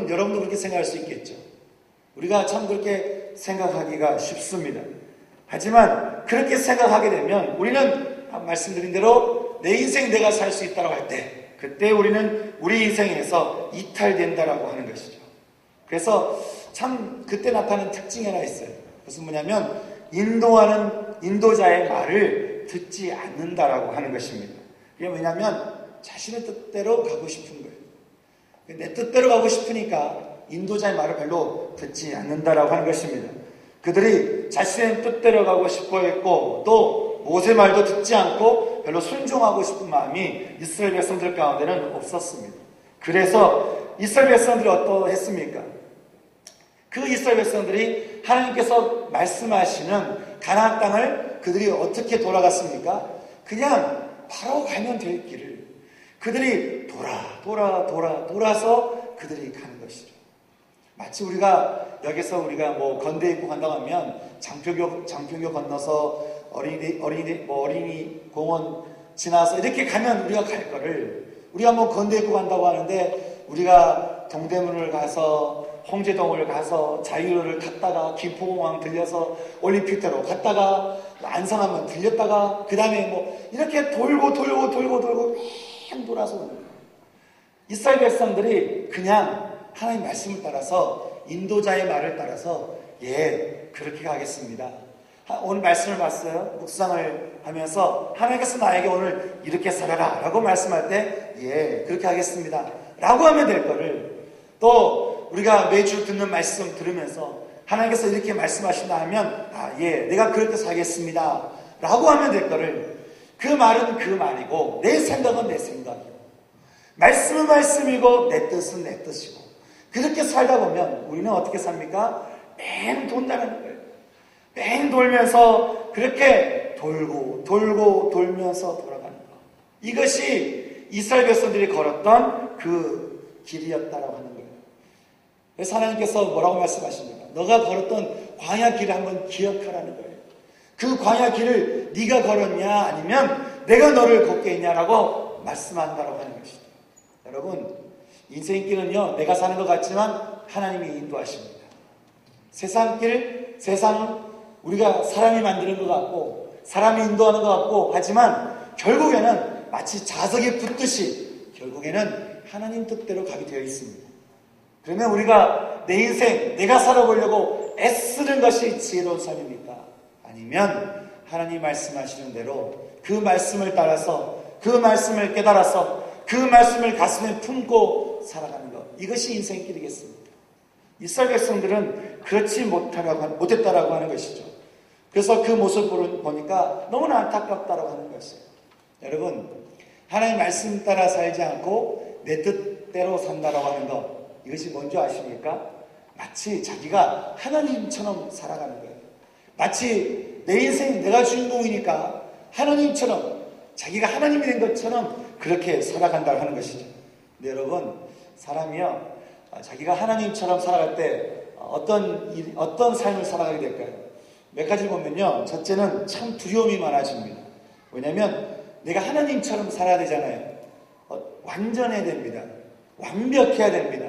여러분도 그렇게 생각할 수 있겠죠. 우리가 참 그렇게 생각하기가 쉽습니다. 하지만 그렇게 생각하게 되면 우리는 말씀드린 대로 내 인생 내가 살 수 있다고 할 때, 그때 우리는 우리 인생에서 이탈된다라고 하는 것이죠. 그래서 참 그때 나타나는 특징이 하나 있어요. 그것은 뭐냐면 인도자의 말을 듣지 않는다라고 하는 것입니다. 그게 뭐냐면 자신의 뜻대로 가고 싶은 거예요. 내 뜻대로 가고 싶으니까 인도자의 말을 별로 듣지 않는다라고 하는 것입니다. 그들이 자신의 뜻대로 가고 싶어 했고 또 모세 말도 듣지 않고 별로 순종하고 싶은 마음이 이스라엘 백성들 가운데는 없었습니다. 그래서 이스라엘 백성들이 어떠했습니까? 그 이스라엘 백성들이 하나님께서 말씀하시는 가나안 땅을 그들이 어떻게 돌아갔습니까? 그냥 바로 가면 될 길을 그들이 돌아서 그들이 가는 것이죠. 마치 우리가 여기서 우리가 건대 입구 간다고 하면 장평교 건너서 어린이 공원 지나서 이렇게 가면 우리가 갈 거를, 우리가 건대 입구 간다고 하는데 우리가 동대문을 가서 홍제동을 가서 자유로를 탔다가 김포공항 들려서 올림픽대로 갔다가 안산하면 들렸다가 그 다음에 이렇게 돌고 쭉 돌아서 오는 거예요. 이스라엘 백성들이 그냥 하나님 말씀을 따라서 인도자의 말을 따라서 그렇게 가겠습니다. 오늘 말씀을 봤어요. 묵상을 하면서 하나님께서 나에게 오늘 이렇게 살아라 라고 말씀할 때 그렇게 하겠습니다 라고 하면 될 거를, 또 우리가 매주 듣는 말씀 들으면서 하나님께서 이렇게 말씀하신다 하면 내가 그렇게 살겠습니다 라고 하면 될 거를, 그 말은 그 말이고 내 생각은 내 생각이고 말씀은 말씀이고 내 뜻은 내 뜻이고, 그렇게 살다 보면 우리는 어떻게 삽니까? 뺑 돈다는 거예요. 뺑 돌면서 그렇게 돌면서 돌아가는 거. 이것이 이스라엘 백성들이 걸었던 그 길이었다라고 하는 거예요. 그래서 하나님께서 뭐라고 말씀하십니까? 너가 걸었던 광야 길을 한번 기억하라는 거예요. 그 광야 길을 네가 걸었냐 아니면 내가 너를 걷게 했냐라고 말씀한다라고 하는 것이죠. 여러분, 인생길은요 내가 사는 것 같지만 하나님이 인도하십니다. 세상은 우리가 사람이 만드는 것 같고 사람이 인도하는 것 같고 하지만 결국에는 마치 자석에 붙듯이 결국에는 하나님 뜻대로 가게 되어 있습니다. 그러면 우리가 내 인생 내가 살아보려고 애쓰는 것이 지혜로운 삶입니까? 아니면 하나님 말씀하시는 대로 그 말씀을 따라서 그 말씀을 깨달아서 그 말씀을 가슴에 품고 살아가는 것, 이것이 인생길이겠습니다. 이스라엘 백성들은 그렇지 못했다라고 하는 것이죠. 그래서 그 모습을 보니까 너무나 안타깝다라고 하는 것이에요. 여러분, 하나님 말씀 따라 살지 않고 내 뜻대로 산다라고 하는 것, 이것이 뭔지 아십니까? 마치 자기가 하나님처럼 살아가는 거예요. 마치 내 인생 내가 주인공이니까 하나님처럼, 자기가 하나님이 된 것처럼 그렇게 살아간다고 하는 것이죠. 근데 여러분, 사람이요 자기가 하나님처럼 살아갈 때 어떤 삶을 살아가게 될까요? 몇 가지를 보면요, 첫째는 참 두려움이 많아집니다. 왜냐하면 내가 하나님처럼 살아야 되잖아요. 완전해야 됩니다. 완벽해야 됩니다.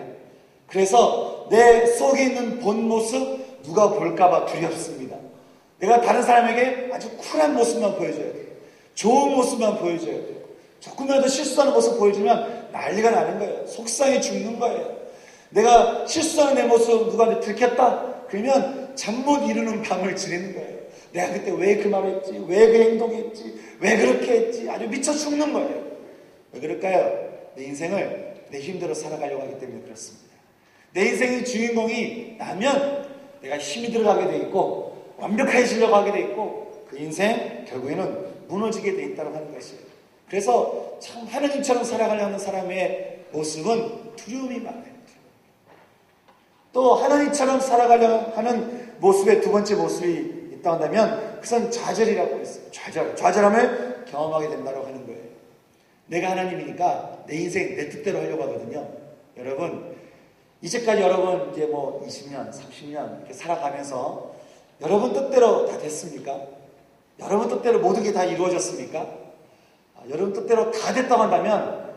그래서 내 속에 있는 본 모습 누가 볼까봐 두렵습니다. 내가 다른 사람에게 아주 쿨한 모습만 보여줘야 돼요. 좋은 모습만 보여줘야 돼요. 조금이라도 실수하는 모습 보여주면 난리가 나는 거예요. 속상해 죽는 거예요. 내가 실수하는 내 모습 누구한테 들켰다? 그러면 잠 못 이루는 밤을 지내는 거예요. 내가 그때 왜 그 말을 했지? 왜 그 행동했지? 왜 그렇게 했지? 아주 미쳐 죽는 거예요. 왜 그럴까요? 내 인생을 내 힘대로 살아가려고 하기 때문에 그렇습니다. 내 인생의 주인공이 나면 내가 힘이 들어가게 돼 있고 완벽해지려고 하게 돼 있고 그 인생 결국에는 무너지게 돼 있다고 하는 것이에요. 그래서 참 하나님처럼 살아가려는 사람의 모습은 두려움이 많아요. 또 하나님처럼 살아가려 하는 모습의 두 번째 모습이 있다고 한다면 그것은 좌절이라고 했어요. 좌절함을 경험하게 된다고 하는 거예요. 내가 하나님이니까 내 인생 내 뜻대로 하려고 하거든요. 여러분, 이제까지 여러분 이제 20년, 30년 이렇게 살아가면서 여러분 뜻대로 다 됐습니까? 여러분 뜻대로 모든 게 다 이루어졌습니까? 여러분 뜻대로 다 됐다고 한다면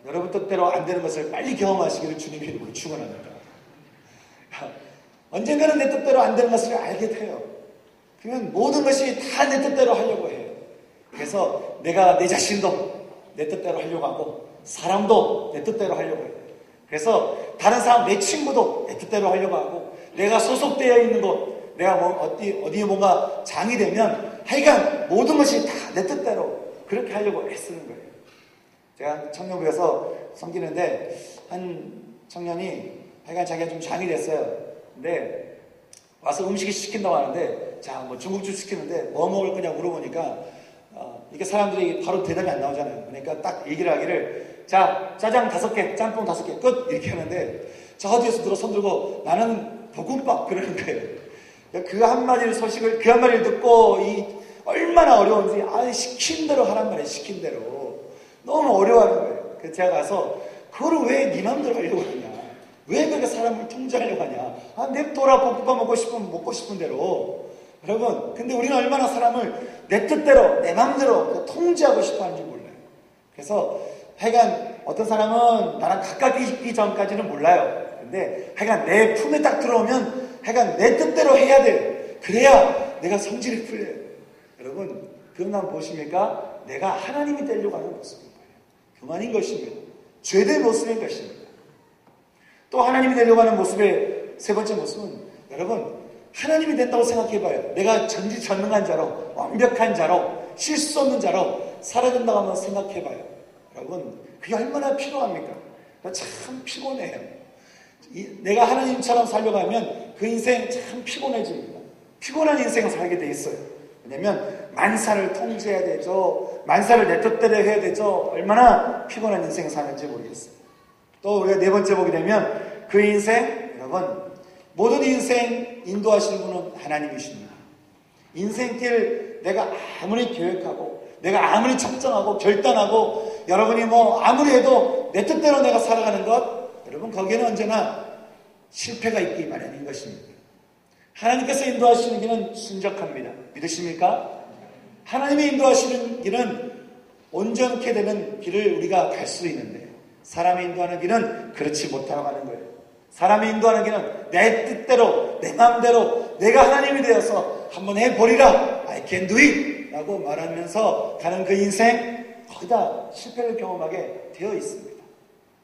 여러분 뜻대로 안 되는 것을 빨리 경험하시기를 주님의 이름으로 축원합니다. 언젠가는 내 뜻대로 안 되는 것을 알게 돼요. 그러면 모든 것이 다 내 뜻대로 하려고 해요. 그래서 내가 내 자신도 내 뜻대로 하려고 하고 사람도 내 뜻대로 하려고 해요. 그래서 다른 사람, 내 친구도 내 뜻대로 하려고 하고 내가 소속되어 있는 곳, 내가 어디에 뭔가 장이 되면 하여간 모든 것이 다 내 뜻대로 그렇게 하려고 애쓰는 거예요. 제가 청년부에서 섬기는데 한 청년이 하여간 자기가 좀 장이 됐어요. 근데 와서 음식을 시킨다고 하는데 자, 뭐 중국집 시키는데 뭐 먹을 거냐 물어보니까 이게 사람들이 바로 대답이 안 나오잖아요. 그러니까 딱 얘기를 하기를 자, 짜장 5개, 짬뽕 5개 끝 이렇게 하는데 저 어디에서 들어 손 들고 나는 볶음밥 그러는 거예요. 그 한마디를 소식을 그 한마디를 듣고 얼마나 어려운지 시킨 대로 하란 말이에요. 시킨 대로 너무 어려워하는 거예요. 그래서 제가 가서 그거를 왜 네 맘대로 하려고 하냐, 왜 그렇게 사람을 통제하려고 하냐, 냅둬라, 볶음밥 먹고 싶으면 먹고 싶은 대로. 여러분, 근데 우리는 얼마나 사람을 내 뜻대로 내 맘대로 통제하고 싶어 하는지 몰라요. 그래서 하여간 어떤 사람은 나랑 가까이 있기 전까지는 몰라요. 근데 하여간 내 품에 딱 들어오면 하여간 내 뜻대로 해야 돼요. 그래야 내가 성질이 풀려요. 여러분, 그건 한번 보십니까? 내가 하나님이 되려고 하는 모습인 거예요. 그만인 것입니다. 죄된 모습인 것입니다. 또 하나님이 되려고 하는 모습의 세 번째 모습은 여러분, 하나님이 된다고 생각해봐요. 내가 전지전능한 자로, 완벽한 자로, 실수 없는 자로 살아야 된다고 한번 생각해봐요. 여러분, 그게 얼마나 필요합니까? 참 피곤해요. 내가 하나님처럼 살려고 하면 그 인생 참 피곤해집니다. 피곤한 인생을 살게 돼 있어요. 왜냐면 만사를 통제해야 되죠. 만사를 내 뜻대로 해야 되죠. 얼마나 피곤한 인생을 사는지 모르겠어요. 또 우리가 네 번째 보게 되면 그 인생, 여러분, 모든 인생 인도하시는 분은 하나님이십니다. 인생길 내가 아무리 계획하고 내가 아무리 작정하고 결단하고 여러분이 아무리 해도 내 뜻대로 내가 살아가는 것, 여러분 거기에는 언제나 실패가 있기 마련인 것입니다. 하나님께서 인도하시는 길은 순적합니다. 믿으십니까? 하나님의 인도하시는 길은 온전케 되는 길을 우리가 갈 수 있는데 사람이 인도하는 길은 그렇지 못하고 가는 거예요. 사람이 인도하는 길은 내 뜻대로 내 마음대로 내가 하나님이 되어서 한번 해보리라, I can do it 라고 말하면서 가는 그 인생, 거기다 실패를 경험하게 되어 있습니다.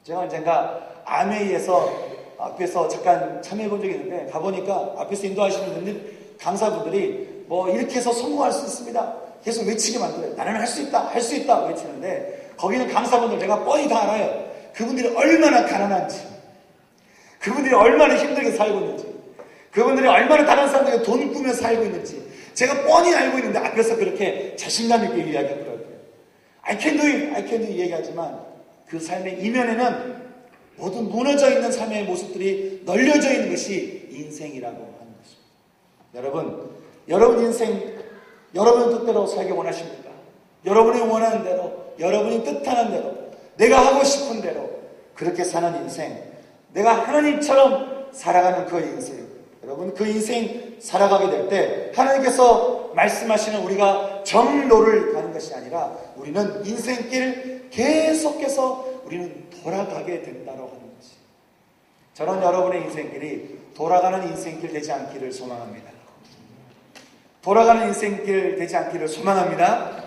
제가 언젠가 아메이에서 앞에서 잠깐 참여해 본 적이 있는데 가보니까 앞에서 인도하시는 분들, 강사분들이 이렇게 해서 성공할 수 있습니다 계속 외치게 만들어요. 나는 할 수 있다, 할 수 있다 외치는데 거기는 강사분들 제가 뻔히 다 알아요. 그분들이 얼마나 가난한지, 그분들이 얼마나 힘들게 살고 있는지, 그분들이 얼마나 다른 사람들에게 돈 꾸며 살고 있는지 제가 뻔히 알고 있는데 앞에서 그렇게 자신감 있게 이야기하더라고요. I can do it, I can do it 얘기하지만 그 삶의 이면에는 모든 무너져 있는 삶의 모습들이 널려져 있는 것이 인생이라고 하는 것입니다. 여러분 인생, 여러분 뜻대로 살기 원하십니까? 여러분이 원하는 대로, 여러분이 뜻하는 대로, 내가 하고 싶은 대로 그렇게 사는 인생, 내가 하나님처럼 살아가는 그 인생, 여러분 그 인생 살아가게 될 때 하나님께서 말씀하시는 우리가 정로를 가는 것이 아니라 우리는 인생길 계속해서 우리는 돌아가게 된다고 하는 것이, 저는 여러분의 인생길이 돌아가는 인생길 되지 않기를 소망합니다. 돌아가는 인생길 되지 않기를 소망합니다.